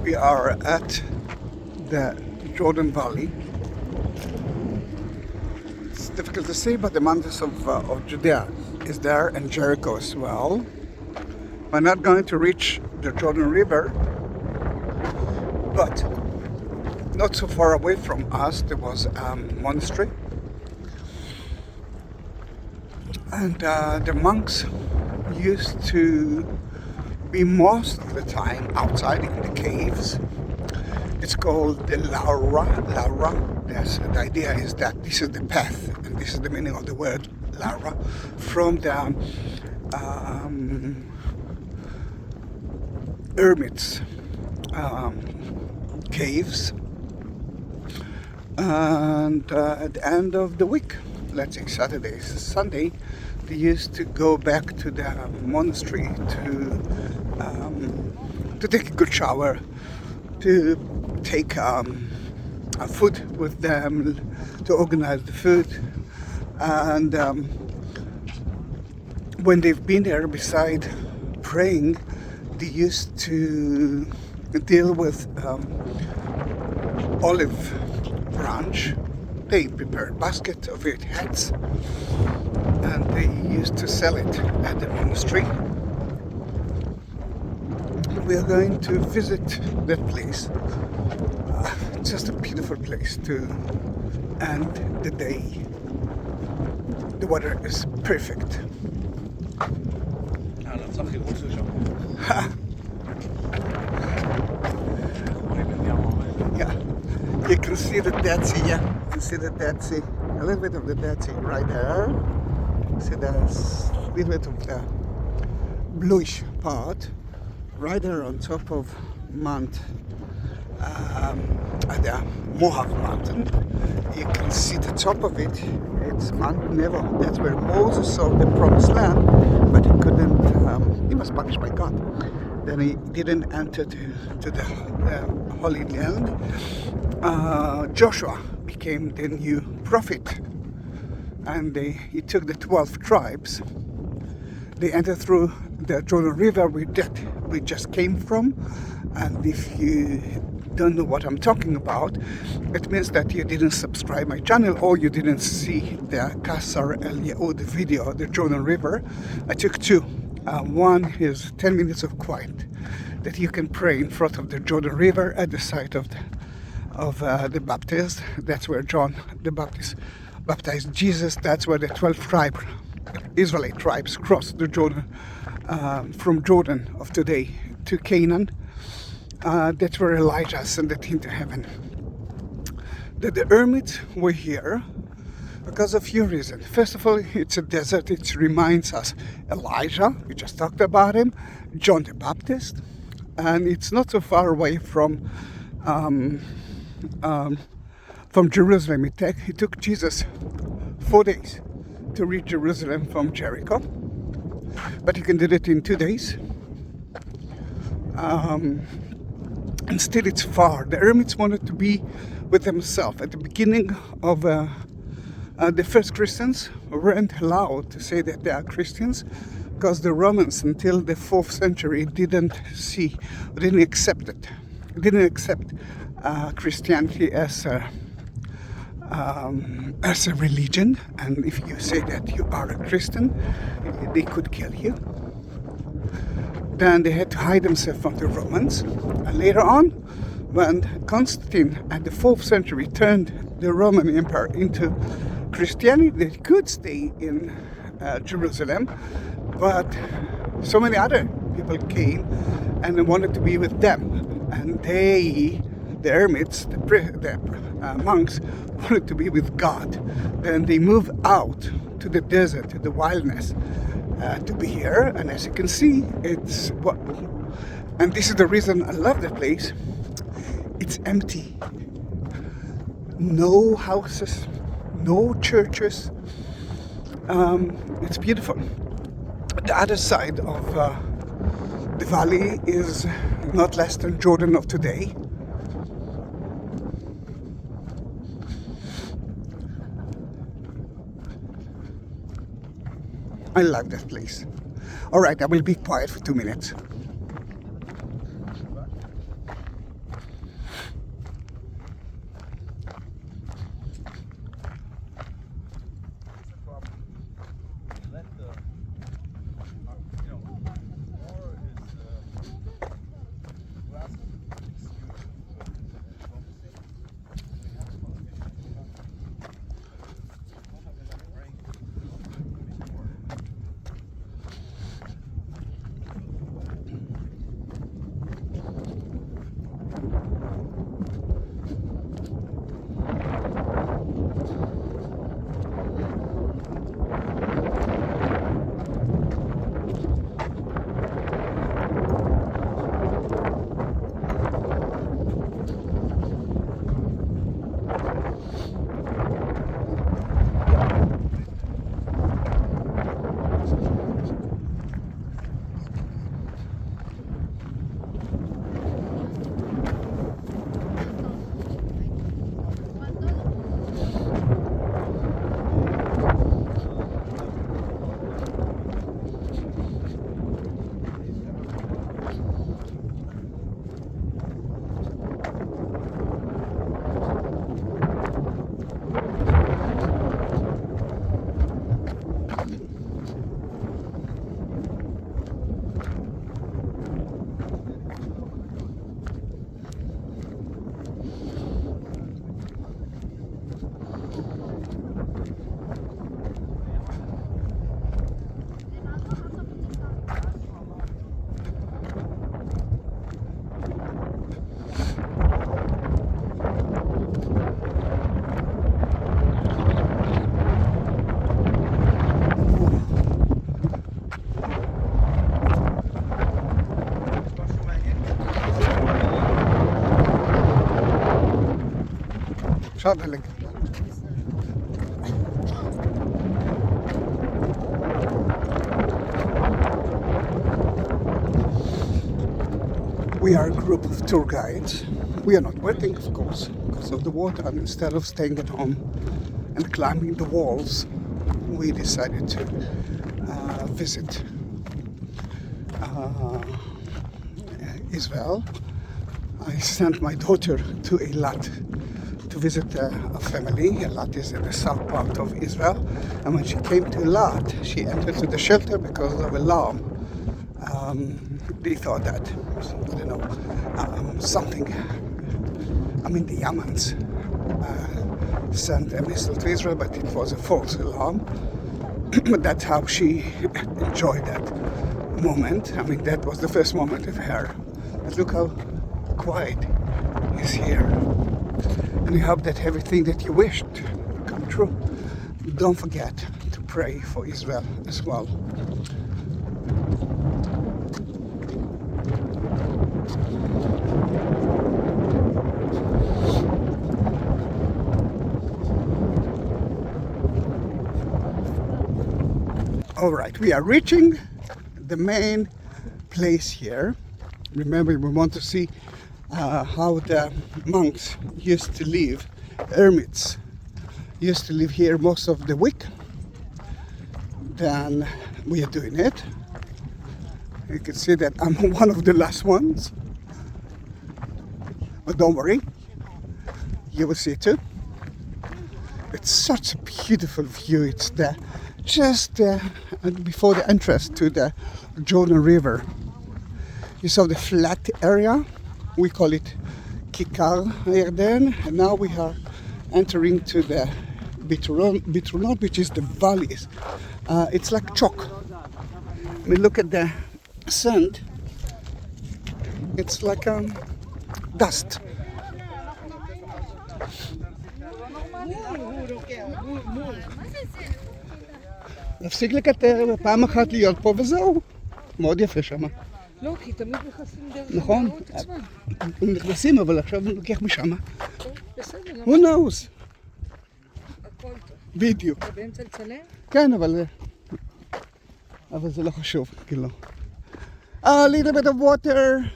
We are at the Jordan Valley. It's difficult to see, but the mountains of Judea is there, and Jericho as well. We're not going to reach the Jordan River, but not so far away from us there was a monastery, and the monks used to be most of the time outside in the caves. It's called the Lavra. Yes, the idea is that this is the path, and this is the meaning of the word Lavra, from the hermits caves. And at the end of the week, let's say Saturday, Sunday, they used to go back to the monastery to take a good shower, to take food with them, to organize the food. And when they've been there beside praying, they used to deal with olive branch. They prepared baskets of it, hats, and they used to sell it at the monastery. We are going to visit that place. It's just a beautiful place to end the day. The weather is perfect. Yeah, you can see the Dead Sea. Yeah, you can see the Dead Sea. A little bit of the Dead Sea right there. See, there's a little bit of the bluish part right there on top of Mount, the Moab mountain. You can see the top of it. It's Mount Nebo. That's where Moses saw the promised land, but he couldn't. He was punished by God. Then he didn't enter to the Holy Land. Joshua became the new prophet, and he took the 12 tribes. They entered through the Jordan River we just came from. And if you don't know what I'm talking about, it means that you didn't subscribe my channel, or you didn't see the Qasr El Yaoud video, the Jordan River. I took two. One is 10 minutes of quiet that you can pray in front of the Jordan River at the site of the Baptist. That's where John the Baptist baptized Jesus. That's where the 12 Israelite tribes crossed the Jordan from Jordan of today to Canaan. That's where Elijah ascended into heaven. The hermits were here because of a few reasons. First of all, it's a desert. It reminds us Elijah, we just talked about him, John the Baptist, and it's not so far away from Jerusalem. It took Jesus 4 days to reach Jerusalem from Jericho, but he can do it in 2 days. And still it's far. The hermits wanted to be with themselves. At the beginning of the first Christians weren't allowed to say that they are Christians, because the Romans until the 4th century didn't accept Christianity as a religion. And if you say that you are a Christian, they could kill you. Then they had to hide themselves from the Romans. And later on, when Constantine at the 4th century turned the Roman Empire into Christianity, they could stay in Jerusalem, but so many other people came and they wanted to be with them. And the hermits, the monks, wanted to be with God. Then they moved out to the desert, to the wilderness, to be here. And as you can see, and this is the reason I love the place, it's empty. No houses, no churches. It's beautiful. The other side of the valley is not less than Jordan of today. I love that place. Alright, I will be quiet for 2 minutes. تفضل. We are a group of tour guides. We are not working, of course, because of the water, and instead of staying at home and climbing the walls, we decided to visit Israel. I sent my daughter to Eilat to visit a family. Eilat is in the south part of Israel, and when she came to Eilat, she entered to the shelter because of alarm. They thought that, I don't know, something, the Yemens sent a missile to Israel, but it was a false alarm. But that's how she enjoyed that moment. That was the first moment of her. But look how quiet is here. And we hope that everything that you wished will come true. Don't forget to pray for Israel as well. All right, we are reaching the main place here. Remember, we want to see how the monks used to live, hermits used to live here most of the week. Then we are doing it. You can see that I'm one of the last ones. But don't worry, you will see it too. It's such a beautiful view. It's just before the entrance to the Jordan River. You saw the flat area. We call it Kikar HaYarden. And now we are entering to the Bitrunot, which is the valleys. It's like chalk. Look at the sand. It's like dust. נפסיק לקטר פעם אחת להיות פה וזהו. מאוד יפה שם. לא, כי תמיד נכנסים דרך נכון. עצמה. הם נכנסים, אבל עכשיו אני לוקח משם. בסדר. Who knows? הכל טוב. בדיוק. אתה באמצע לצלם? כן, אבל זה לא חשוב, כאילו. A little bit of water.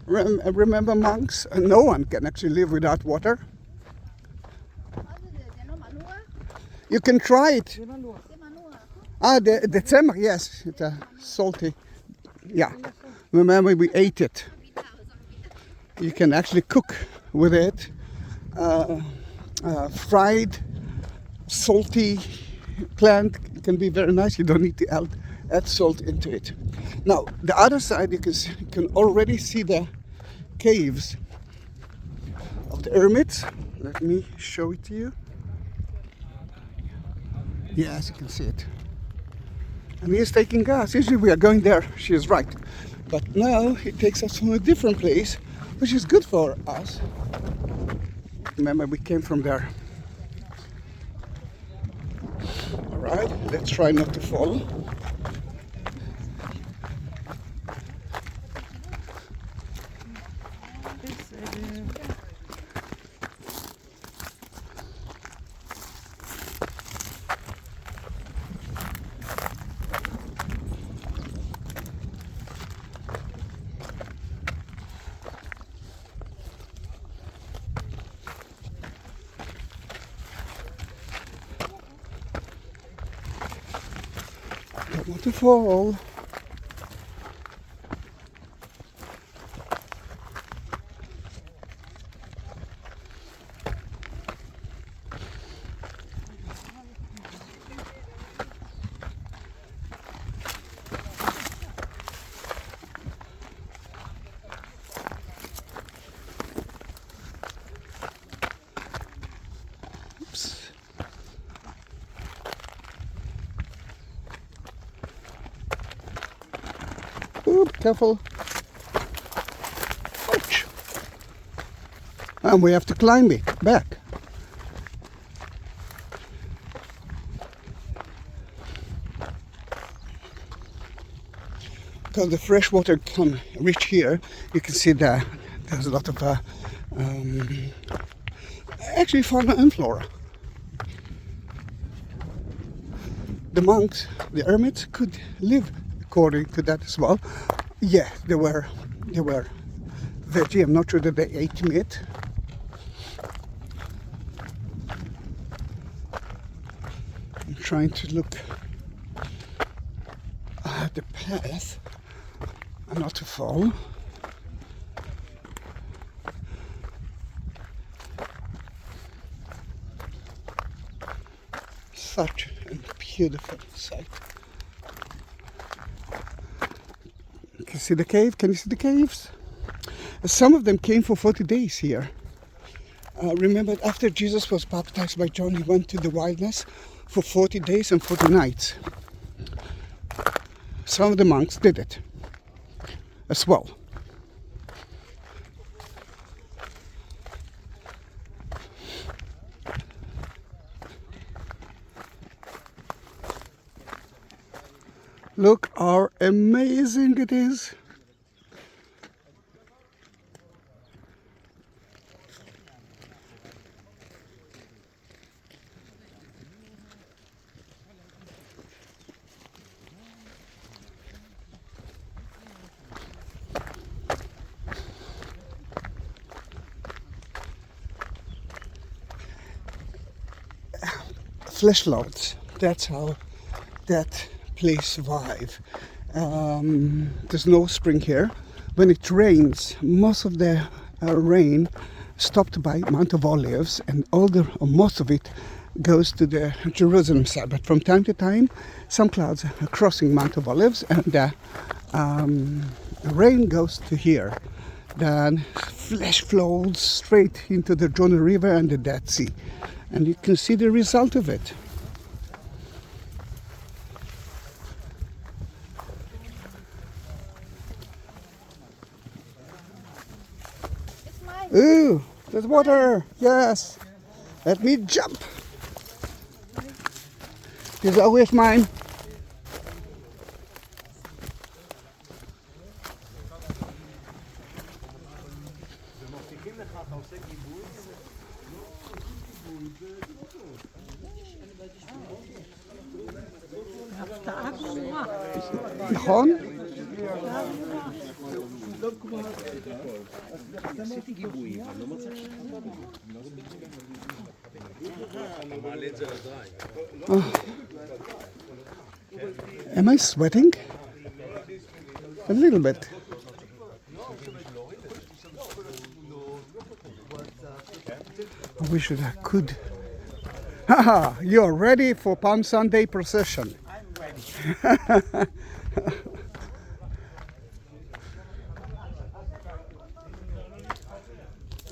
Remember monks? No one can actually live without water. You can try it. זה מנוע. The tzemach, yes, it's salty. Yeah, remember we ate it. You can actually cook with it. Fried, salty plant can be very nice. You don't need to add salt into it. Now, the other side, you can already see the caves of the hermits. Let me show it to you. Yes, you can see it. And he is taking us. Usually we are going there, she is right. But now he takes us from a different place which is good for us. Remember, we came from there. All right, let's try not to fall. Don't want to fall. Oops. Oop, careful. Ouch. And we have to climb it back. Because the fresh water can reach here, you can see that there's a lot of actually fauna and flora. The monks, the hermits, could live according to that as well. Yeah, they were veggie. I'm not sure that they ate meat. I'm trying to look at the path and not to fall. Such a beautiful sight. You can see the cave. Can you see the caves? Some of them came for 40 days here. Remember, after Jesus was baptized by John, he went to the wilderness for 40 days and 40 nights. Some of the monks did it as well. Look how amazing it is. Flesh lords, that's how that place survive. There's no spring here. When it rains, most of the rain stopped by Mount of Olives, and most of it goes to the Jerusalem side. But from time to time, some clouds are crossing Mount of Olives, and the rain goes to here. Then flesh flows straight into the Jordan River and the Dead Sea, and you can see the result of it. Ooh, there's water. Yes. Let me jump. This is always mine. נכון? Am I sweating? A little bit. I wish that I could. Haha, you're ready for Palm Sunday procession. I'm ready.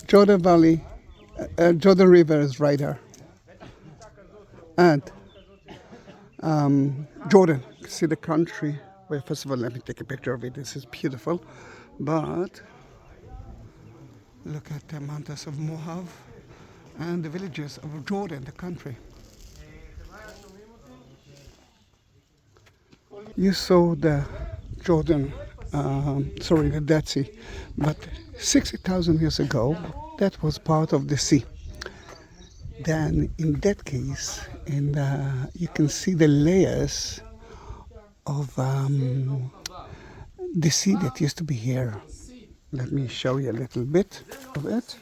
Jordan Valley, Jordan River is right there. And Jordan, you can see the country. Well, first of all, let me take a picture of it. This is beautiful. But Look at the mountains of Moab and the villages of Jordan, the country. You saw the Jordan, the Dead Sea, but 60,000 years ago, that was part of the sea. Then, in that case, you can see the layers of the sea that used to be here. Let me show you a little bit of it.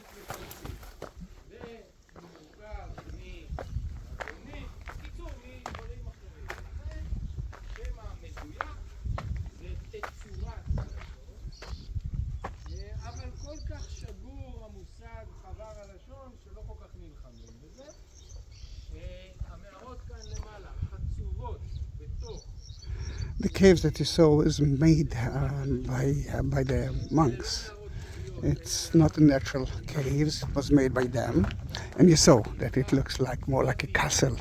The caves that you saw is made by the monks. It's not a natural caves, it was made by them. And you saw that it looks like more like a castle.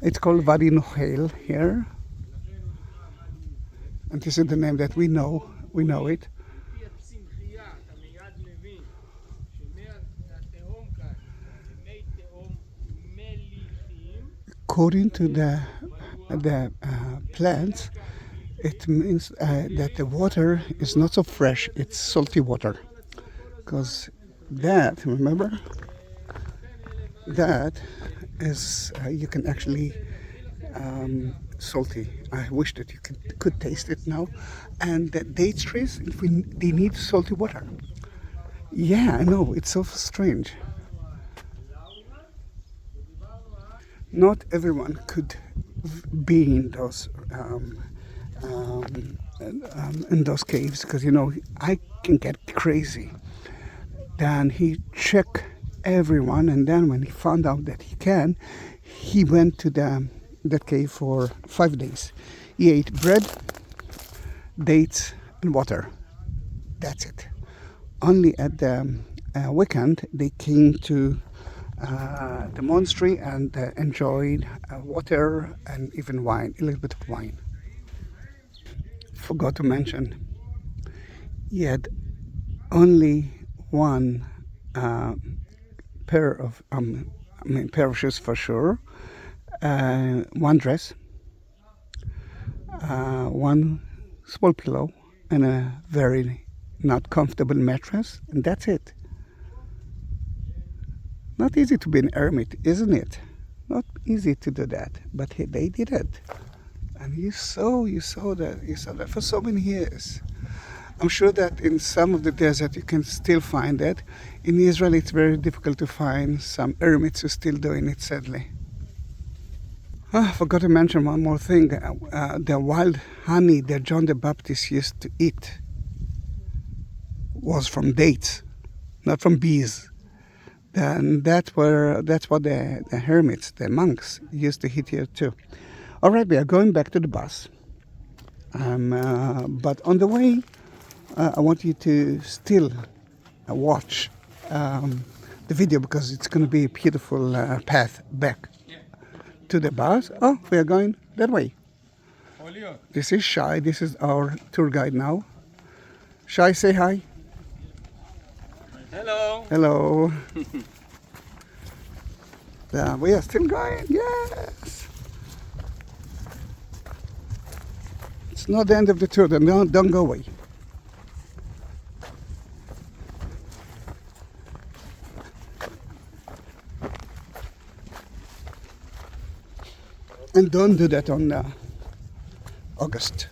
It's called Wadi Nahil here. And this is the name that we know it. According to the plants, it means that the water is not so fresh, it's salty water. Because that, remember, that is, you can actually salty. I wish that you could taste it now. And the date trees, they need salty water. Yeah, I know, it's so strange. Not everyone could be in those caves, because I can get crazy. Then he checked everyone, and then when he found out that he can, he went to that cave for 5 days. He ate bread, dates, and water. That's it. Only at the weekend they came to the monastery and enjoyed water and even wine, a little bit of wine. Forgot to mention, he had only one pair of shoes for sure, one dress, one small pillow, and a very not comfortable mattress, and that's it. Not easy to be an hermit, isn't it? Not easy to do that, but they did it. And you saw that for so many years. I'm sure that in some of the desert you can still find that. In Israel it's very difficult to find some hermits who are still doing it, sadly. I forgot to mention one more thing. The wild honey that John the Baptist used to eat was from dates, not from bees. And that's what the hermits, the monks, used to eat here too. All right, we are going back to the bus. But on the way, I want you to still watch the video, because it's going to be a beautiful path back to the bus. Oh, we are going that way. This is Shai. This is our tour guide now. Shai, say hi. Hello. Hello. We are still going. Yes. It's not the end of the tour. Don't go away. And don't do that on August.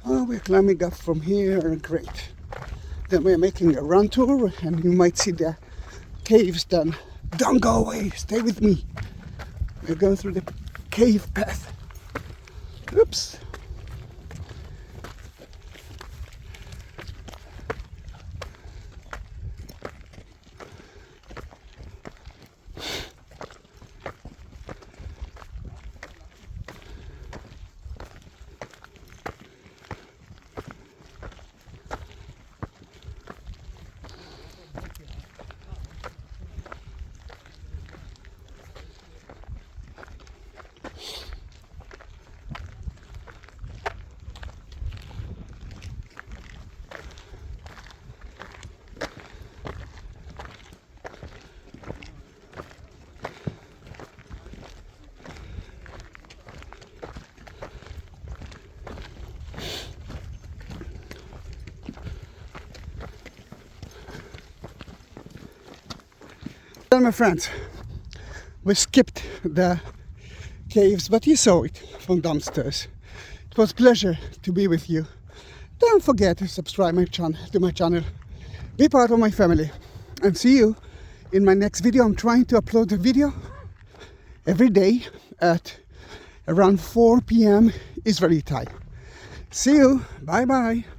Oh, we're climbing up from here, great. Then we're making a run tour and you might see the caves then. Don't go away, stay with me. We're going through the cave path. Oops. Well, my friends, we skipped the caves, but you saw it from downstairs. It was a pleasure to be with you. Don't forget to subscribe to my channel. Be part of my family. And see you in my next video. I'm trying to upload a video every day at around 4 p.m. Israeli time. See you. Bye bye.